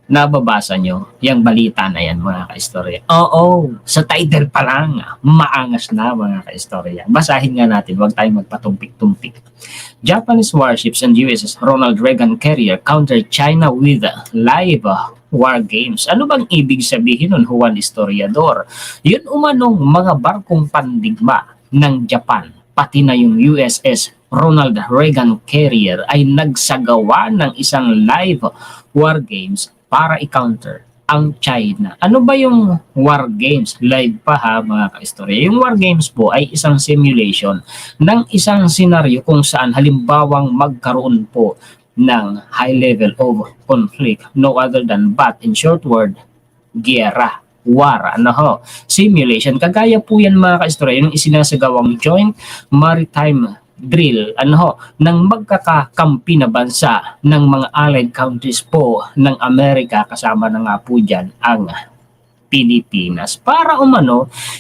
Nababasa nyo yung balita na yan mga kaistorya? Oo, sa title pa lang, maangas na mga kaistorya. Basahin nga natin, huwag tayong magpatumpik-tumpik. Japanese warships and USS Ronald Reagan carrier counter China with live war games. Ano bang ibig sabihin nun, Juan Historiador? Yun umanong mga barkong pandigma ng Japan, pati na yung USS Ronald Reagan carrier ay nagsagawa ng isang live war games para i-counter ang China. Ano ba yung war games? Live pa ha mga kaistorya. Yung war games po ay isang simulation ng isang senaryo kung saan halimbawang magkaroon po ng high level of conflict, no other than but in short word, giyera, war, ano ho, simulation. Kagaya po yan mga kaistorya, yung isinasagawang joint maritime drill ng magkakakampi na bansa ng mga allied countries po ng Amerika, kasama na nga po dyan ang Pilipinas, para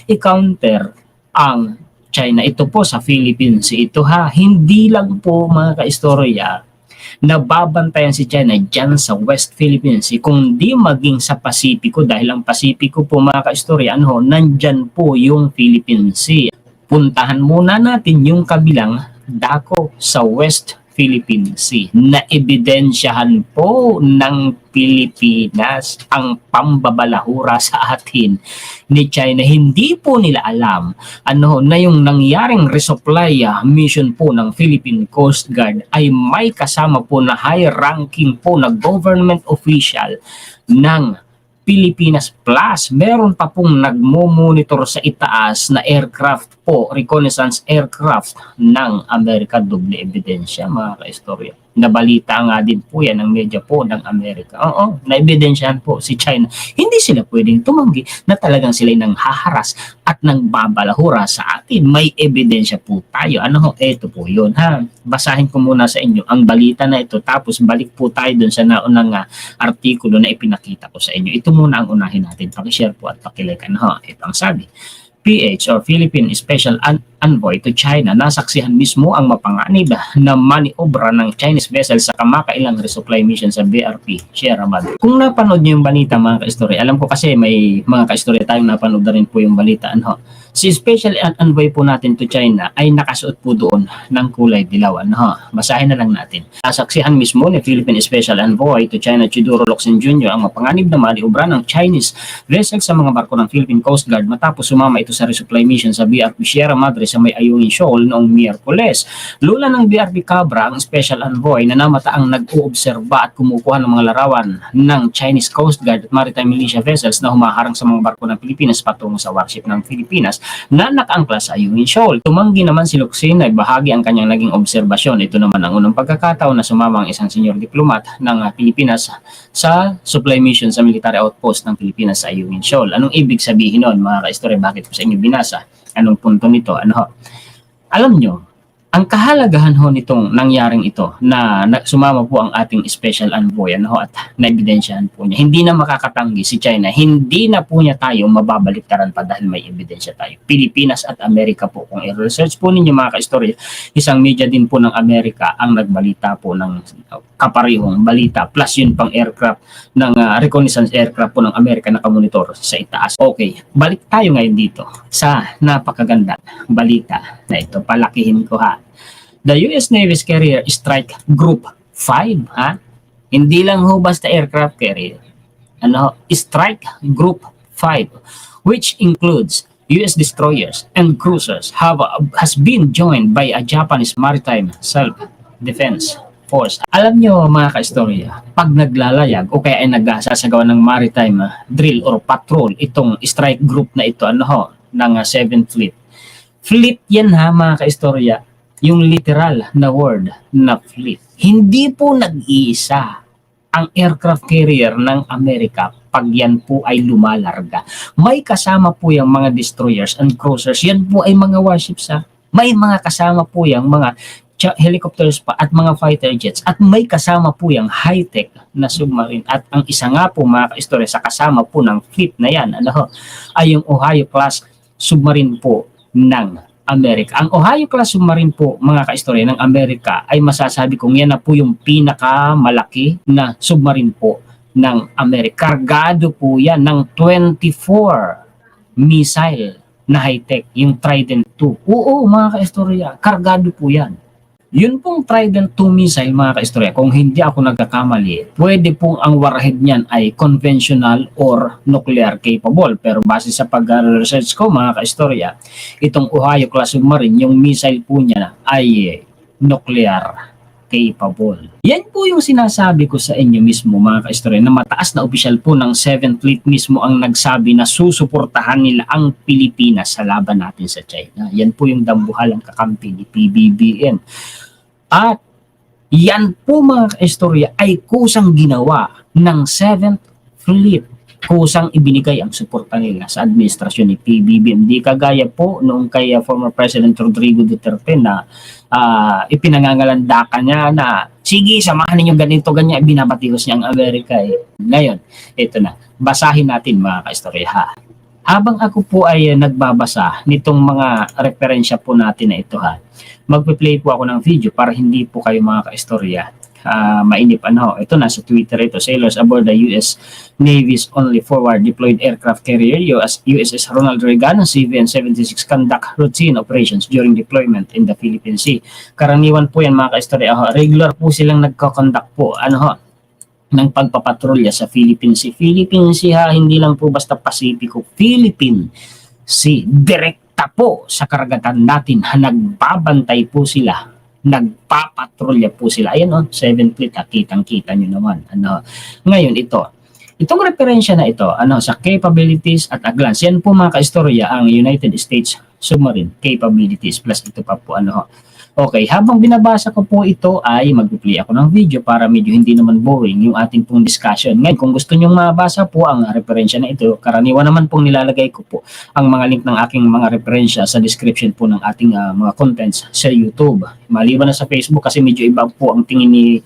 i-counter ang China. Ito po sa Philippines ito ha, hindi lang po mga kaistorya nababantayan si China dyan sa West Philippines Sea, kundi maging sa Pasipiko, dahil ang Pasipiko po mga kaistorya, nandyan po yung Philippine Sea. Puntahan muna natin yung kabilang dako sa West Philippine Sea na ebidensyahan po ng Pilipinas ang pambabalahura sa atin ni China. Hindi po nila alam na yung nangyaring resupply mission po ng Philippine Coast Guard ay may kasama po na high ranking po na government official ng Pilipinas, plus meron pa pong nagmo-monitor sa itaas na aircraft po, reconnaissance aircraft ng Amerika. Doble ebidensya mga kaistorya. Nabalita nga din po yan ng media po ng Amerika. Oo, naebidensyahan po si China. Hindi sila pwedeng tumanggi na talagang sila nang haharas at nang babalahura sa atin. May ebidensya po tayo. Ito po yun ha. Basahin ko muna sa inyo ang balita na ito, tapos balik po tayo dun sa naunang artikulo na ipinakita ko sa inyo. Ito muna ang unahin natin. Pakishare po at pakilike. Ito ang sabi. PH or Philippine Special Envoy to China, nasaksihan mismo ang mapanganib na maniobra ng Chinese vessel sa kamakailang resupply mission sa BRP Sierra Madre. Kung napanood niyo yung balita mga kaistorya, alam ko kasi may mga kaistorya tayong napanood na rin po yung balita. Si Special Envoy po natin to China ay nakasuot po doon ng kulay dilaw. Basahin na lang natin. Nasaksihan mismo ni Philippine Special Envoy to China Chidoro Locsin Jr. ang mapanganib na maniobra ng Chinese vessel sa mga barko ng Philippine Coast Guard matapos sumama ito sa resupply mission sa BRP Sierra Madre sa may Ayungin Shoal noong Miyerkules. Lula ng BRP Cabra, ang Special Envoy na namataang nag-uobserba at kumukuha ng mga larawan ng Chinese Coast Guard at Maritime Militia vessels na humaharang sa mga barko ng Pilipinas patungo sa warship ng Pilipinas na nakaangkla sa Ayungin Shoal. Tumanggi naman si Locsin na bahagi ang kanyang naging obserbasyon. Ito naman ang unang pagkakataon na sumama ang isang senior diplomat ng Pilipinas sa supply mission sa military outpost ng Pilipinas sa Ayungin Shoal. Anong ibig sabihin nun mga kaistorya? Bakit po sa inyo binasa? Anong punto nito? Alam nyo, ang kahalagahan nitong nangyaring ito na sumama po ang ating special envoy at naebidensyahan po niya. Hindi na makakatanggi si China. Hindi na po niya tayo mababaliktaran pa dahil may ebidensya tayo. Pilipinas at Amerika po. Kung i-research po ninyo mga kaistorya, isang media din po ng Amerika ang nagbalita po ng kaparehong balita. Plus yun pang aircraft ng reconnaissance aircraft po ng Amerika na kamonitor sa itaas. Okay, balik tayo ngayon dito sa napakaganda balita na ito. Palakihin ko ha. The US Navy's Carrier Strike Group 5, ha? Hindi lang ho basta aircraft carrier. Strike Group 5, which includes US destroyers and cruisers, has been joined by a Japanese Maritime Self-Defense Force. Alam nyo mga kaistorya, pag naglalayag o kaya ay nagsasagawa ng maritime drill or patrol, itong strike group na ito, ng 7th Fleet. Fleet yan ha mga kaistorya, yung literal na word na fleet. Hindi po nag-iisa ang aircraft carrier ng Amerika pag yan po ay lumalarga. May kasama po yung mga destroyers and cruisers. Yan po ay mga warships ha. May mga kasama po yung mga helicopters pa at mga fighter jets. At may kasama po yung high-tech na submarine. At ang isa nga po mga kaistorya sa kasama po ng fleet na yan, ay yung Ohio class submarine po ng Amerika. Ang Ohio class submarine po mga kaistorya ng Amerika ay masasabi kong yan na po yung pinakamalaki na submarine po ng Amerika. Kargado po yan ng 24 missile na high-tech, yung Trident 2. Oo, mga kaistorya, kargado po yan. Yun pong Trident 2 missile, mga kaistorya, kung hindi ako nagkakamali, pwede pong ang warhead niyan ay conventional or nuclear capable. Pero base sa pag-research ko, mga kaistorya, itong Ohio class submarine, yung missile po niya ay nuclear capable. Yan po yung sinasabi ko sa inyo mismo, mga kaistorya, na mataas na opisyal po ng 7th Fleet mismo ang nagsabi na susuportahan nila ang Pilipinas sa laban natin sa China. Yan po yung dambuhalang kakampi ni PBBM. At yan po, mga kaistorya, ay kusang ginawa ng 7th Fleet. Kusang ibinigay ang suporta nila sa administrasyon ni PBBM. Hindi kagaya po noong kay former President Rodrigo Duterte na ipinangangalandakan niya na sige, samahan ninyo ganito, ganyan, binabatilos niya ang Amerika. Ngayon, ito na. Basahin natin, mga kaistorya, ha. Habang ako po ay nagbabasa nitong mga referensya po natin na ito, ha, magpe-play po ako ng video para hindi po kayo, mga kaistorya, mainip. Ito na sa Twitter ito. Sailors aboard the US Navy's only forward deployed aircraft carrier USS Ronald Reagan CVN-76 conduct routine operations during deployment in the Philippine Sea. Karaniwan po yan, mga kaistorya. Regular po silang nagko-conduct po ng pagpapatrolya sa Philippine Sea. Philippine Sea, hindi lang po basta Pasipiko. Philippine Sea. Direkta po sa karagatan natin. Nagbabantay po sila, nagpapatrolya po sila. Ayan 7th Fleet, kitang-kita nyo naman. Ngayon itong referensya na ito, sa capabilities at a glance, yan po, mga kaistorya, ang United States submarine capabilities plus ito pa po Okay, habang binabasa ko po ito ay mag-play ako ng video para medyo hindi naman boring yung ating pong discussion. Ngayon, kung gusto nyong mabasa po ang referensya na ito, karaniwan naman pong nilalagay ko po ang mga link ng aking mga referensya sa description po ng ating mga contents sa YouTube. Maliban na sa Facebook kasi medyo iba po ang tingin ni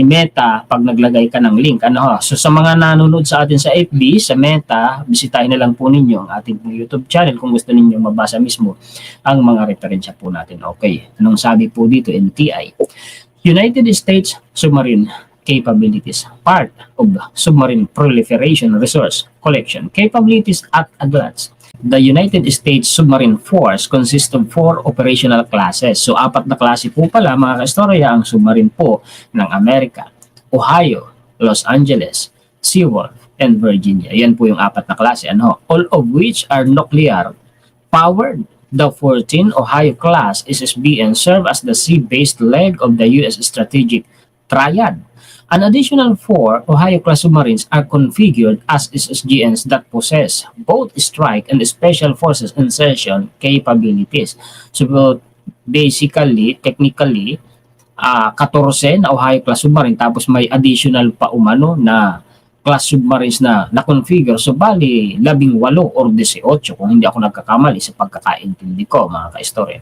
Meta pag naglagay ka ng link. So sa mga nanonood sa atin sa FB, sa Meta, bisitahin na lang po ninyo ang ating YouTube channel kung gusto ninyo mabasa mismo ang mga referensya po natin. Okay, anong sabi po dito? NTI. United States Submarine Capabilities, part of submarine proliferation resource collection capabilities at a glance. The United States Submarine Force consists of 4 operational classes. So 4 na klase po pala, mga kaistorya, ang submarine po ng Amerika: Ohio, Los Angeles, Seawolf, and Virginia. Yan po yung 4 na klase. All of which are nuclear powered. The 14 Ohio class SSBN serve as the sea-based leg of the U.S. strategic triad. An additional 4 Ohio-class submarines are configured as SSGNs that possess both strike and special forces insertion capabilities. So basically, technically, 14 na Ohio-class submarine tapos may additional pa na class submarines na na-configure. So bali, 18 or 18 kung hindi ako nagkakamali sa pagkakaintindi ko, mga kaistorya.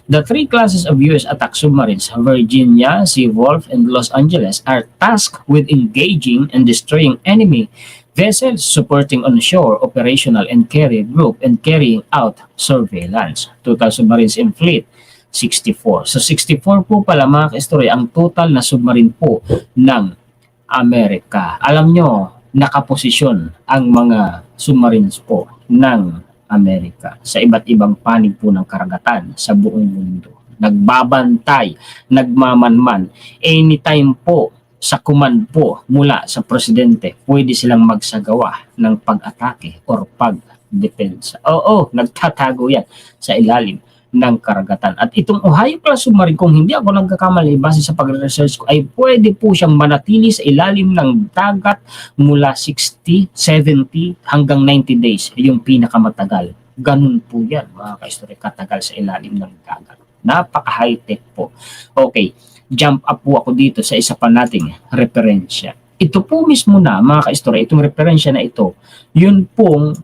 The 3 classes of U.S. attack submarines, Virginia, Seawolf, and Los Angeles, are tasked with engaging and destroying enemy vessels, supporting onshore operational and carrier group, and carrying out surveillance. Total submarines in fleet, 64. So 64 po pala, mga kaistorya, ang total na submarine po ng Amerika. Alam nyo, nakaposisyon ang mga submarines po ng Amerika sa iba't ibang panig po ng karagatan sa buong mundo. Nagbabantay, nagmamanman. Anytime po sa command po mula sa presidente, pwede silang magsagawa ng pag-atake or pag-depensa. Oo, nagtatago yan sa ilalim ng karagatan. At itong Ohio-class submarine, kung hindi ako nagkakamali, base sa pag-research ko, ay pwede po siyang manatili sa ilalim ng dagat mula 60, 70 hanggang 90 days, yung pinakamatagal. Ganun po yan, mga kaistorya, katagal sa ilalim ng dagat. Napaka-high-tech po. Okay, jump up po ako dito sa isa pa nating referensya. Ito po mismo na, mga kaistorya, itong referensya na ito, yun pong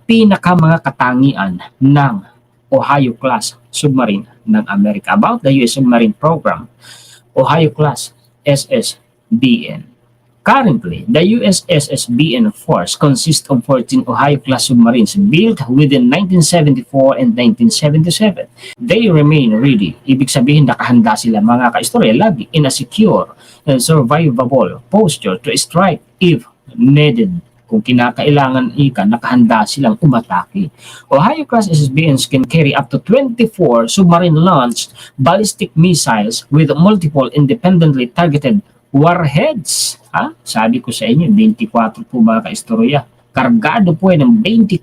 pinaka mga katangian ng Ohio-class submarine ng Amerika. About the U.S. submarine program, Ohio-class SSBN. Currently, the USSBN force consists of 14 Ohio-class submarines built within 1974 and 1977. They remain ready. Ibig sabihin nakahanda sila mga kaistorya lagi in a secure and survivable posture to strike if needed. Kung kinakailangan nakahanda silang umatake. Ohio-class SSBNs can carry up to 24 submarine-launched ballistic missiles with multiple independently targeted warheads. Sabi ko sa inyo, 24 po mga kaistorya. Kargado po yan ng 24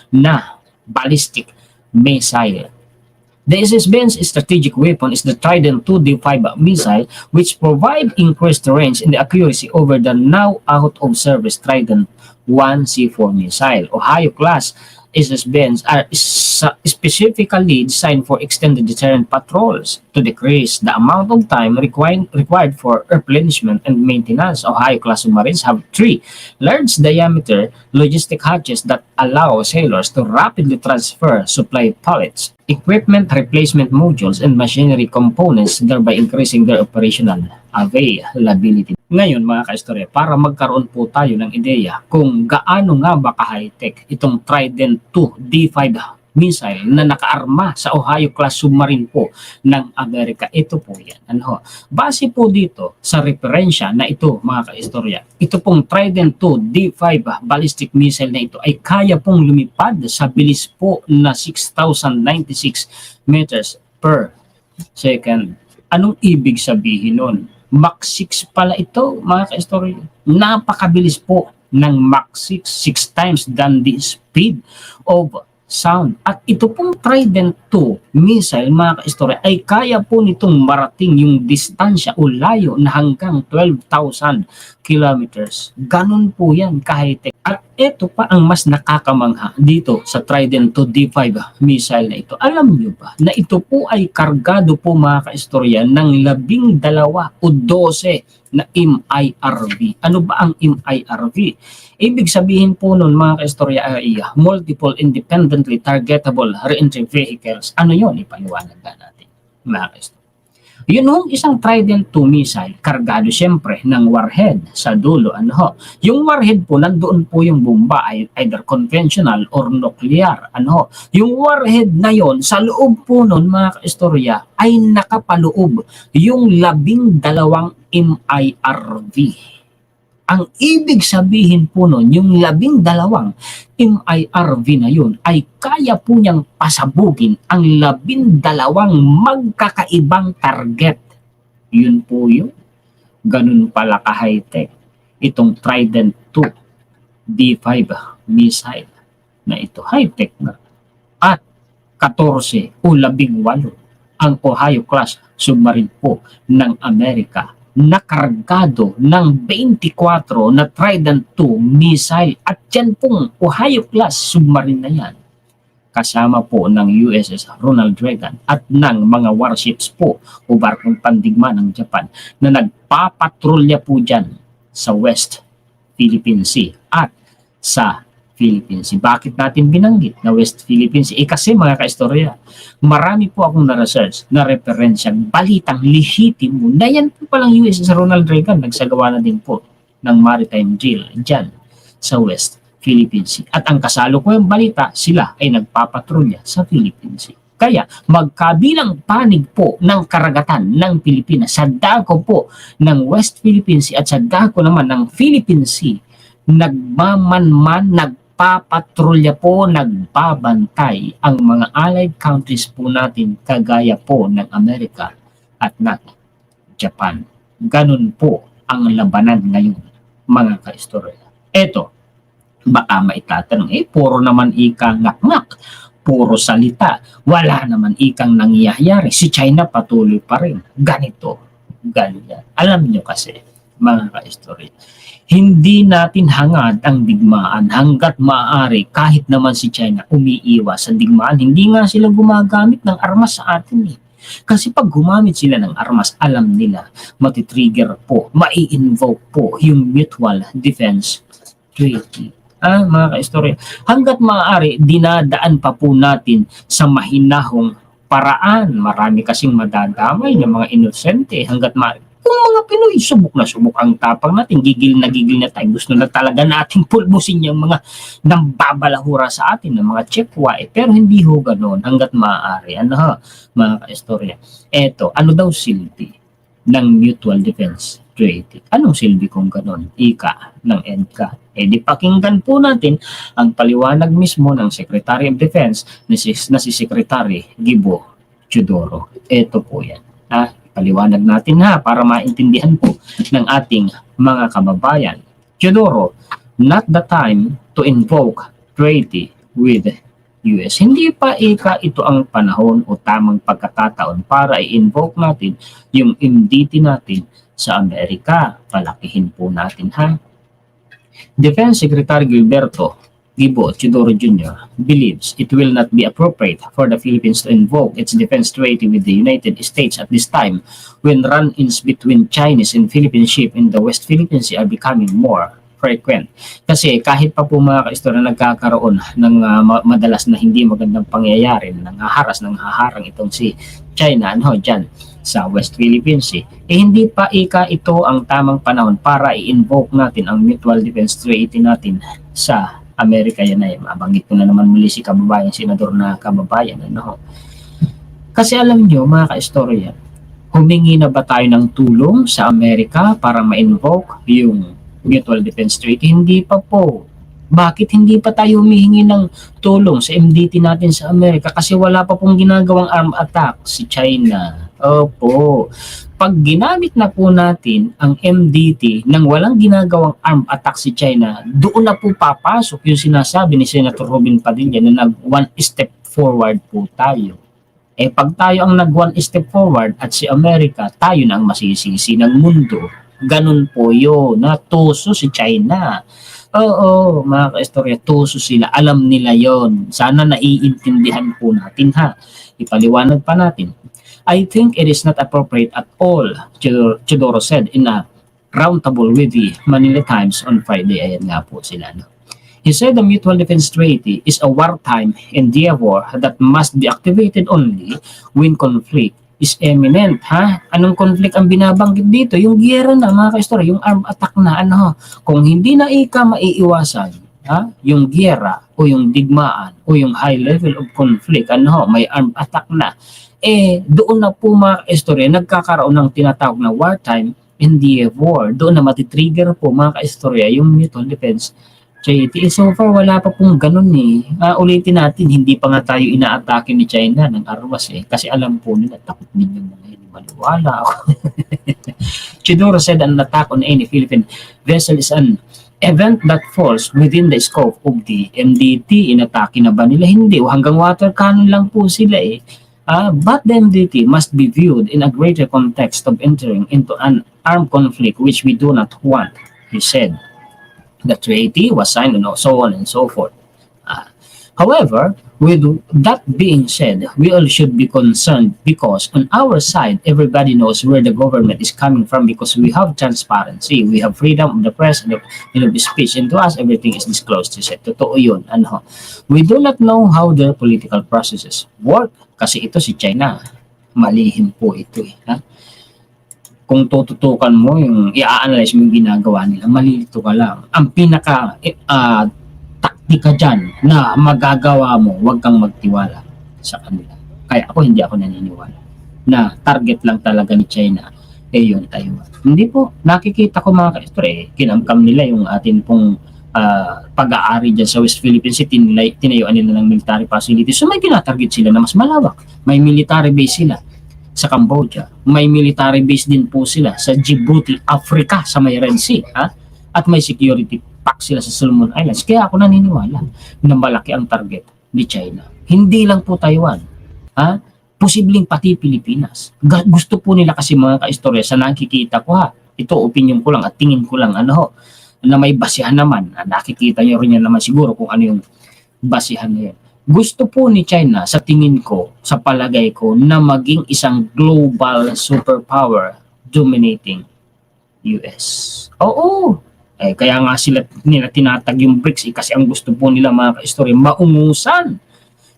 na ballistic missile. The SSBN's strategic weapon is the Trident 2D5 missile, which provide increased range and accuracy over the now out-of-service Trident 1C4 missile. Ohio-class SSBNs are specifically designed for extended deterrent patrols to decrease the amount of time required for replenishment and maintenance. Ohio-class submarines have 3 large-diameter logistic hatches that allow sailors to rapidly transfer supply pallets, equipment replacement modules, and machinery components, thereby increasing their operational availability. Ngayon mga kaistorya, para magkaroon po tayo ng ideya kung gaano nga ba ka-high-tech itong Trident 2 D5 missile na nakaarma sa Ohio-class submarine po ng Amerika. Ito po yan. Base po dito sa referensya na ito mga kaistorya, ito pong Trident 2 D5 ballistic missile na ito ay kaya pong lumipad sa bilis po na 6,096 meters per second. Anong ibig sabihin nun? Mach 6 pala ito mga kaistorya. Napakabilis po ng Mach 6, 6 times than the speed of sound. At ito pong Trident 2 missile mga kaistorya ay kaya po nitong marating yung distansya o layo na hanggang 12,000 kilometers. Ganun po yan ka-high-tech. At ito pa ang mas nakakamangha dito sa Trident 2 D5 missile na ito. Alam nyo ba na ito po ay kargado po mga kaistorya ng 12 o 12 na MIRV. Ano ba ang MIRV? Ibig sabihin po nun mga kaistorya ay multiple independently targetable re-entry vehicles. Ano yun? Ipaliwanag na natin mga kaistorya. Yun yung isang Trident 2 missile, kargado siyempre ng warhead sa dulo. Yung warhead po, nandoon po yung bomba, ay either conventional or nuclear. Yung warhead na yon sa loob po nun, mga kaistorya, ay nakapaloob yung 12 MIRV. Ang ibig sabihin po nun, yung 12 MIRV na yun ay kaya po niyang pasabugin ang 12 magkakaibang target. Yun po yun. Ganun pala ka-high-tech itong Trident 2 D5 missile na ito. High-tech na. At 14 o 18 ang Ohio-class submarine po ng Amerika nakargado ng 24 na Trident 2 missile at yan pong Ohio-class submarine na yan. Kasama po ng USS Ronald Reagan at ng mga warships po o barkong pandigma ng Japan na nagpapatrolya po dyan sa West Philippine Sea at sa Philippine Sea. Bakit natin binanggit na West Philippine Sea? Kasi mga kaistorya, marami po akong na-research na referensyang balitang lehitimo na yan po palang USS Ronald Reagan nagsagawa na din po ng maritime drill dyan sa West Philippine Sea. At ang kasalukuyang balita, sila ay nagpapatrolya sa Philippine Sea. Kaya magkabilang panig po ng karagatan ng Pilipinas sa dako po ng West Philippine Sea at sa dako naman ng Philippine Sea, nagpapatrolya po, nagbabantay ang mga allied countries po natin kagaya po ng Amerika at ng Japan. Ganun po ang labanan ngayon mga kaistorya. Eto, baka maitatanong, puro naman ikang ngak-ngak, puro salita, wala naman ikang nangyayari, si China patuloy pa rin, ganito, ganyan. Alam nyo kasi, mga kaistorya, hindi natin hangad ang digmaan hanggat maaari kahit naman si China umiiwas sa digmaan. Hindi nga sila gumagamit ng armas sa atin . Kasi pag gumamit sila ng armas, alam nila matitrigger po, mai-invoke po yung Mutual Defense Treaty. Mga kaistorya, hanggat maaari dinadaan pa po natin sa mahinahong paraan. Marami kasing madadamay ng mga inosente hanggat maaari. Kung mga Pinoy, subok na subok ang tapang natin, gigil na tayo, gusto na talaga nating pulbusin yung mga nambabalahura sa atin ng mga Chekwa, pero hindi ho ganoon hanggat maaari. Ano ha, mga kaistorya? Eto, ano daw silbi ng Mutual Defense Treaty? Anong silbi kung ganoon? Ika ng EDCA. Di pakinggan po natin ang paliwanag mismo ng Secretary of Defense na si Secretary Gibo Teodoro. Ito po yan. Paliwanag natin para maintindihan po ng ating mga kababayan. Teodoro, not the time to invoke treaty with US. Hindi pa ito ang panahon o tamang pagkakataon para i-invoke natin yung MDT natin sa Amerika. Palakihin po natin Defense Secretary Gilberto Gibo Teodoro Jr. believes it will not be appropriate for the Philippines to invoke its defense treaty with the United States at this time when run-ins between Chinese and Philippine ships in the West Philippine Sea are becoming more frequent. Kasi kahit pa po mga kaistorya nagkakaroon ng madalas na hindi magandang pangyayari na nanghaharang itong si China dyan sa West Philippine Sea, hindi pa ito ang tamang panahon para i-invoke natin ang Mutual Defense Treaty natin sa Amerika. Yan ay mabanggit ko na naman muli si kababayan, senador na kababayan. Kasi alam nyo mga kaistorya, humingi na ba tayo ng tulong sa Amerika para ma-invoke yung Mutual Defense Treaty? Hindi pa po. Bakit hindi pa tayo humihingi ng tulong sa MDT natin sa Amerika? Kasi wala pa pong ginagawang arm attack si China. Opo. Pag ginamit na po natin ang MDT nang walang ginagawang arm attack si China, doon na po papasok yung sinasabi ni Senator Robin Padilla na nag one step forward po tayo. Pag tayo ang nag one step forward at si Amerika, tayo na ang masisisi ng mundo. Ganun po yun, tuso si China. Oo, mga kaistorya, tuso sila. Alam nila yon. Sana naiintindihan po natin Ipaliwanag pa natin. I think it is not appropriate at all, Teodoro said in a roundtable with the Manila Times on Friday. Ayan nga po sila. He said the Mutual Defense Treaty is a wartime endeavor that must be activated only when conflict is imminent. Anong conflict ang binabanggit dito? Yung giyera na mga kaistorya, yung arm attack na Kung hindi na maiiwasan, yung giyera o yung digmaan o yung high level of conflict, may arm attack na. Doon na po mga kaistorya, nagkakaroon ng tinatawag na wartime endeavor. Doon na matitrigger po mga kaistorya yung Mutual Defense Treaty. So far, wala pa pong ganun ulitin natin, hindi pa nga tayo inaatake ni China ng armas Kasi alam po nila, takot din yung mga yun. Maniwala ako. Teodoro said an attack on any Philippine vessel is an event that falls within the scope of the MDT. Inatake na ba nila? Hindi. Hanggang water cannon lang po sila But the MDT must be viewed in a greater context of entering into an armed conflict which we do not want, he said. The treaty was signed and so on and so forth. However, with that being said, we all should be concerned because on our side, everybody knows where the government is coming from because we have transparency, we have freedom of the press and of speech, and to us, everything is disclosed. He said, totoo yun. We do not know how their political processes work kasi ito si China. Malihim po ito Kung tututukan mo, yung i-analyze mo yung ginagawa nila, malilito ka lang. Ang pinaka taktika dyan na magagawa mo, huwag kang magtiwala sa kanila. Kaya hindi ako naniniwala na target lang talaga ni China yung Taiwan. Hindi po, nakikita ko mga kaistorya, kinamkam nila yung atin pong pag-aari dyan sa West Philippine Sea, tinayuan nila ng military facility. So may tinatarget sila na mas malawak. May military base sila sa Cambodia. May military base din po sila sa Djibouti, Africa, sa may Red Sea. At may security pack sila sa Solomon Islands. Kaya ako naniniwala na malaki ang target ni China. Hindi lang po Taiwan. Posibleng pati Pilipinas. Gusto po nila kasi mga kaistorya sa nakikita ko Ito opinion ko lang at tingin ko lang na may basihan naman. Nakikita nyo rin yan naman siguro kung ano yung basihan na yan. Gusto po ni China, sa tingin ko, sa palagay ko, na maging isang global superpower dominating US. Oo. Kaya nga nila tinatag yung BRICS kasi ang gusto po nila mga kaistorya, maungusan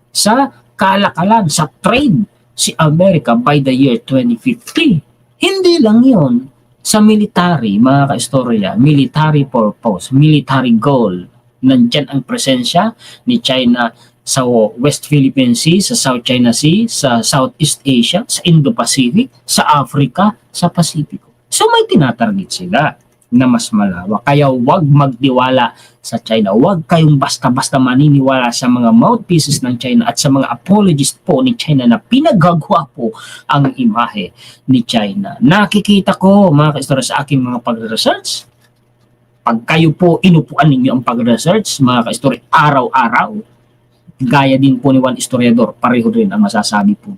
sa kalakalan, sa trade si Amerika by the year 2050. Hindi lang yun. Sa military, mga kaistorya, military purpose, military goal, nandyan ang presensya ni China sa West Philippine Sea, sa South China Sea, sa Southeast Asia, sa Indo-Pacific, sa Africa, sa Pasipiko. So may tinatarget sila na mas malawak. Kaya wag magtiwala sa China. Huwag kayong basta-basta maniniwala sa mga mouthpieces ng China at sa mga apologist po ni China na pinagagawa po ang imahe ni China. Nakikita ko mga kaistorya sa aking mga pag-research. Pag kayo po inupuan ninyo ang pag-research, mga kaistorya, araw-araw, gaya din po ni Juan Historiador, pareho rin ang masasabi po.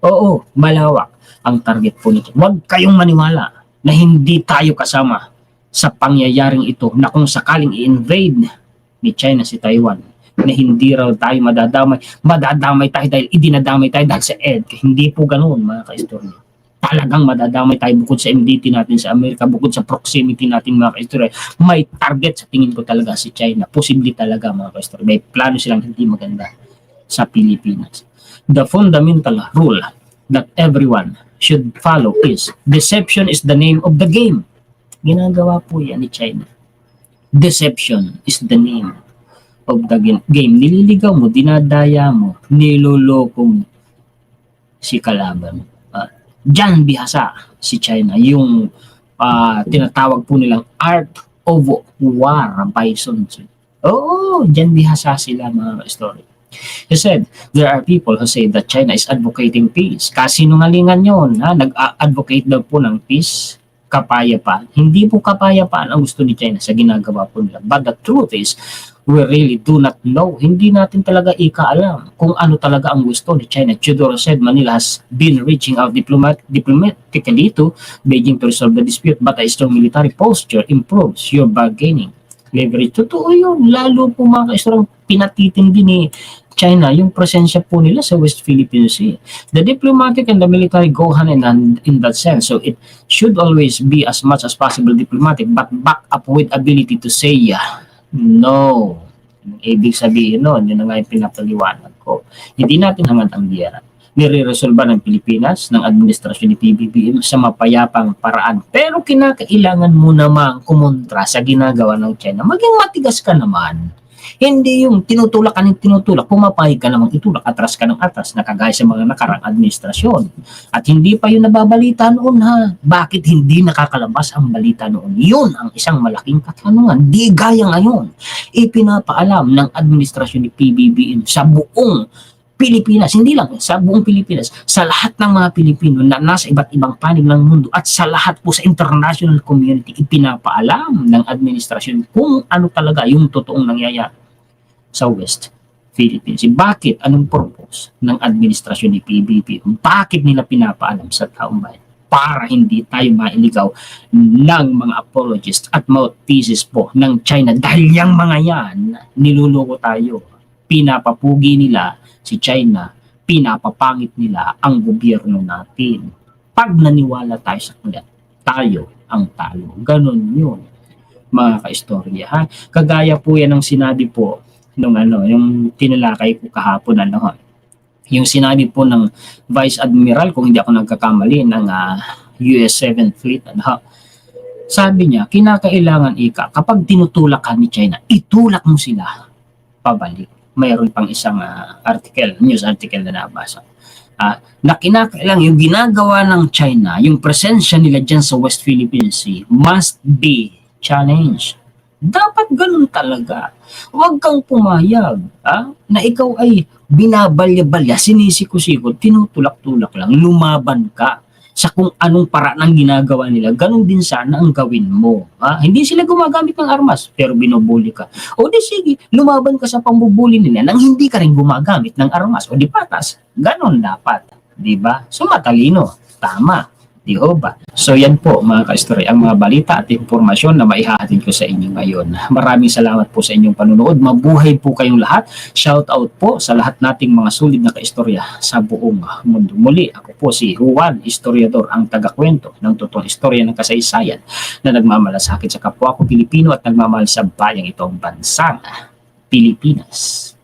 Oo, malawak ang target po nito. Huwag kayong maniwala na hindi tayo kasama sa pangyayaring ito na kung sakaling i-invade ni China si Taiwan, na hindi raw tayo madadamay tayo dahil idinadamay tayo dahil sa EDC. Hindi po ganoon mga kaistorya. Talagang madadamay tayo bukod sa MDT natin sa Amerika, bukod sa proximity natin mga kaistorya. May target sa tingin ko talaga si China. Posible talaga mga kaistorya. May plano silang hindi maganda sa Pilipinas. The fundamental rule that everyone should follow is deception is the name of the game. Ginagawa po yan ni China. Deception is the name of the game. Nililigaw mo, dinadaya mo, niloloko mo si kalaban. Diyan bihasa si China. Yung tinatawag po nilang art of war by Sun Tzu. Oo, diyan bihasa sila mga story. He said, there are people who say that China is advocating peace. Kasinungalingan yun. Nag-advocate daw po ng peace, kapayapaan. Hindi po kapayapaan ang gusto ni China sa ginagawa po nila. But the truth is, we really do not know. Hindi natin talaga ikaalam kung ano talaga ang gusto ni China. Chudoro said Manila has been reaching out diplomatically to Beijing to resolve the dispute, but a strong military posture improves your bargaining leverage. Totoo yun. Lalo po mga kaistorang pinatitindi ni China yung presensya po nila sa West Philippine Sea. The diplomatic and the military go hand in hand in that sense. So it should always be as much as possible diplomatic but back up with ability to say no. Ibig sabihin nun, yun na nga yung pinapaliwanag ko. Hindi natin hangad ang giyera. Nire-resolba ng Pilipinas, ng administrasyon ni PBBM sa mapayapang paraan. Pero kinakailangan mo namang kumontra sa ginagawa ng China. Maging matigas ka naman. Hindi yung tinutulak ka ng tinutulak, pumapayag ka namang itulak, atras ka ng atras, nakagaya sa mga nakarang administrasyon. At hindi pa yun nababalita noon ha. Bakit hindi nakakalabas ang balita noon? Yun ang isang malaking katanungan. Di gaya ngayon. Ipinapaalam ng administrasyon ni PBBM sa buong Pilipinas, hindi lang sa buong Pilipinas, sa lahat ng mga Pilipino na nasa iba't ibang panig ng mundo at sa lahat po sa international community, ipinapaalam ng administrasyon kung ano talaga yung totoong nangyayari sa West Philippines. Bakit? Anong purpose ng administrasyon ni PBBM? Bakit nila pinapaalam sa taong bayan? Para hindi tayo mailigaw ng mga apologists at mouthpieces po ng China. Dahil yung mga yan, niluloko tayo. Pinapapugi nila si China, pinapapangit nila ang gobyerno natin. Pag naniwala tayo sa kanila, tayo ang talo. Ganon yun, mga kaistorya. Ha? Kagaya po yan ng sinabi po nung yung tinalakay ko kahapon, yung sinabi po ng Vice Admiral, kung hindi ako nagkakamali, ng US 7th Fleet, sabi niya, kinakailangan kapag tinutulak ka ni China, itulak mo sila pabalik. Mayroon pang isang news article na nabasa. Na kinakailangan yung ginagawa ng China, yung presensya nila dyan sa West Philippine Sea must be challenged. Dapat ganun talaga. Huwag kang pumayag na ikaw ay binabalya-balya, sinisiko-siko, tinutulak-tulak lang, lumaban ka sa kung anong paraan ang ginagawa nila. Ganun din sana ang gawin mo. Hindi sila gumagamit ng armas, pero binubuli ka. O di sige, lumaban ka sa pambubuli nila nang hindi ka rin gumagamit ng armas. O di patas. Ganun dapat. Diba? So matalino. Tama. Di ba? So yan po mga ka-story, ang mga balita at impormasyon na maihahatid ko sa inyo ngayon. Maraming salamat po sa inyong panunood. Mabuhay po kayong lahat. Shout out po sa lahat nating mga sulit na ka-istorya sa buong mundo. Muli, ako po si Juan Historiador, ang taga-kwento ng totoong istorya ng kasaysayan na nagmamalasakit sa kapwa ko Pilipino at nagmamahal sa bayang itong bansang Pilipinas.